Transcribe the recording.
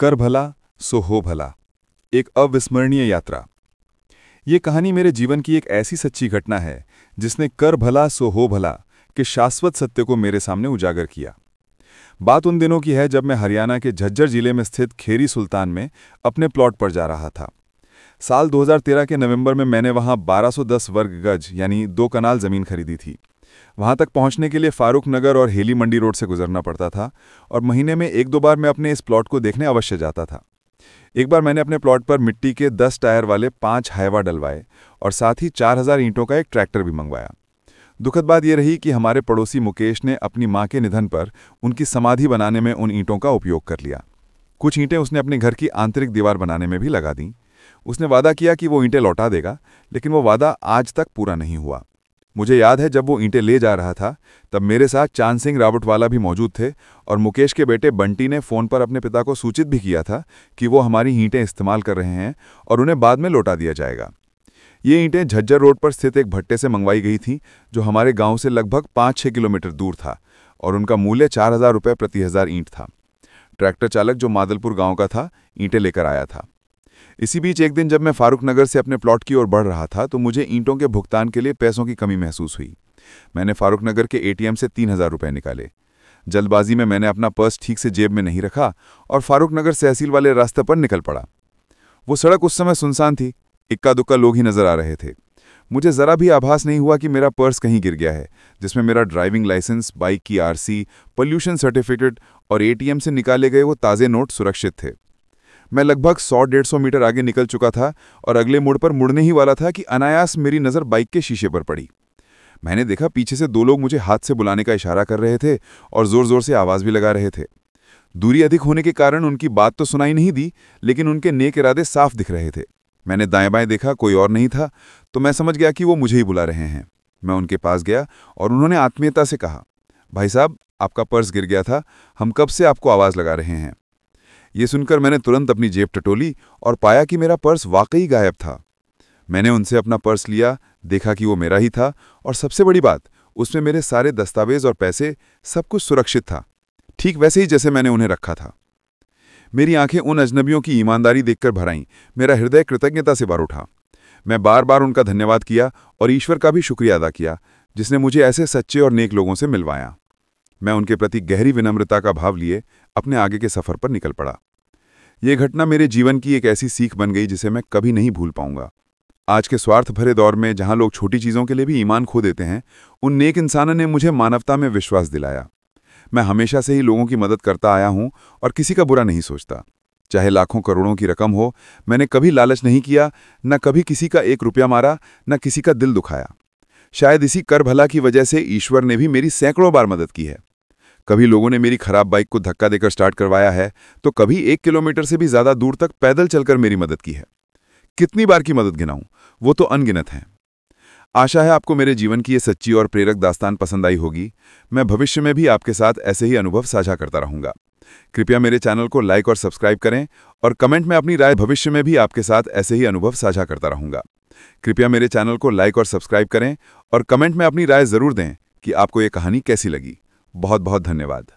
कर भला सो हो भला, एक अविस्मरणीय यात्रा। ये कहानी मेरे जीवन की एक ऐसी सच्ची घटना है जिसने कर भला सो हो भला के शाश्वत सत्य को मेरे सामने उजागर किया। बात उन दिनों की है जब मैं हरियाणा के झज्जर जिले में स्थित खेरी सुल्तान में अपने प्लॉट पर जा रहा था। साल 2013 के नवंबर में मैंने वहां 1210 वर्ग गज यानी 2 कनाल जमीन खरीदी थी। वहां तक पहुंचने के लिए फारूक नगर और हेली मंडी रोड से गुजरना पड़ता था और महीने में 1-2 बार मैं अपने इस प्लॉट को देखने अवश्य जाता था। एक बार मैंने अपने प्लॉट पर मिट्टी के 10 टायर वाले 5 हाइवा डलवाए और साथ ही 4000 ईंटों का एक ट्रैक्टर भी मंगवाया। दुखद बात यह रही कि हमारे पड़ोसी मुकेश ने अपनी मां के निधन पर उनकी समाधि बनाने में उन ईंटों का उपयोग कर लिया। कुछ ईंटें उसने अपने घर की आंतरिक दीवार बनाने में भी लगा दीं। उसने वादा किया कि वो ईंटें लौटा देगा, लेकिन वो वादा आज तक पूरा नहीं हुआ। मुझे याद है जब वो ईंटें ले जा रहा था तब मेरे साथ चांद सिंह रावटवाला भी मौजूद थे और मुकेश के बेटे बंटी ने फ़ोन पर अपने पिता को सूचित भी किया था कि वो हमारी ईंटें इस्तेमाल कर रहे हैं और उन्हें बाद में लौटा दिया जाएगा। ये ईंटें झज्जर रोड पर स्थित एक भट्टे से मंगवाई गई थीं जो हमारे गांव से लगभग 5-6 किलोमीटर दूर था और उनका मूल्य 4000 रुपये प्रति 1000 ईंट था। ट्रैक्टर चालक जो मादलपुर गाँव का था ईंटें लेकर आया था। इसी बीच एक दिन जब मैं फारूक नगर से अपने प्लॉट की ओर बढ़ रहा था तो मुझे ईंटों के भुगतान के लिए पैसों की कमी महसूस हुई। मैंने फारूक नगर के एटीएम से 3000 रुपये निकाले। जल्दबाजी में मैंने अपना पर्स ठीक से जेब में नहीं रखा और फारूक नगर तहसील वाले रास्ते पर निकल पड़ा। वो सड़क उस समय सुनसान थी, इक्का दुक्का लोग ही नजर आ रहे थे। मुझे जरा भी आभास नहीं हुआ कि मेरा पर्स कहीं गिर गया है, जिसमें मेरा ड्राइविंग लाइसेंस, बाइक की आरसी, पोल्यूशन सर्टिफिकेट और एटीएम से निकाले गए वो ताज़े नोट सुरक्षित थे। मैं लगभग 100-150 मीटर आगे निकल चुका था और अगले मोड़ पर मुड़ने ही वाला था कि अनायास मेरी नज़र बाइक के शीशे पर पड़ी। मैंने देखा पीछे से 2 लोग मुझे हाथ से बुलाने का इशारा कर रहे थे और जोर जोर से आवाज़ भी लगा रहे थे। दूरी अधिक होने के कारण उनकी बात तो सुनाई नहीं दी, लेकिन उनके नेक इरादे साफ दिख रहे थे। मैंने दाएं बाएं देखा, कोई और नहीं था, तो मैं समझ गया कि वो मुझे ही बुला रहे हैं। मैं उनके पास गया और उन्होंने आत्मीयता से कहा, भाई साहब, आपका पर्स गिर गया था, हम कब से आपको आवाज़ लगा रहे हैं। ये सुनकर मैंने तुरंत अपनी जेब टटोली और पाया कि मेरा पर्स वाकई गायब था। मैंने उनसे अपना पर्स लिया, देखा कि वो मेरा ही था और सबसे बड़ी बात, उसमें मेरे सारे दस्तावेज और पैसे, सब कुछ सुरक्षित था, ठीक वैसे ही जैसे मैंने उन्हें रखा था। मेरी आंखें उन अजनबियों की ईमानदारी देखकर भर आईं। मेरा हृदय कृतज्ञता से भर उठा। मैं बार बार उनका धन्यवाद किया और ईश्वर का भी शुक्रिया अदा किया जिसने मुझे ऐसे सच्चे और नेक लोगों से मिलवाया। मैं उनके प्रति गहरी विनम्रता का भाव लिए अपने आगे के सफर पर निकल पड़ा। यह घटना मेरे जीवन की एक ऐसी सीख बन गई जिसे मैं कभी नहीं भूल पाऊंगा। आज के स्वार्थ भरे दौर में जहां लोग छोटी चीज़ों के लिए भी ईमान खो देते हैं, उन नेक इंसानों ने मुझे मानवता में विश्वास दिलाया। मैं हमेशा से ही लोगों की मदद करता आया हूं और किसी का बुरा नहीं सोचता। चाहे लाखों करोड़ों की रकम हो, मैंने कभी लालच नहीं किया, न कभी किसी का 1 रुपया मारा, न किसी का दिल दुखाया। शायद इसी कर भला की वजह से ईश्वर ने भी मेरी सैकड़ों बार मदद की है। कभी लोगों ने मेरी खराब बाइक को धक्का देकर स्टार्ट करवाया है, तो कभी 1 किलोमीटर से भी ज्यादा दूर तक पैदल चलकर मेरी मदद की है। कितनी बार की मदद गिनाऊं, वो तो अनगिनत हैं। आशा है आपको मेरे जीवन की ये सच्ची और प्रेरक दास्तान पसंद आई होगी। मैं भविष्य में भी आपके साथ ऐसे ही अनुभव साझा करता रहूंगा। कृपया मेरे चैनल को लाइक और सब्सक्राइब करें और कमेंट में अपनी राय। भविष्य में भी आपके साथ ऐसे ही अनुभव साझा करता रहूंगा। कृपया मेरे चैनल को लाइक और सब्सक्राइब करें और कमेंट में अपनी राय जरूर दें कि आपको ये कहानी कैसी लगी। बहुत बहुत धन्यवाद।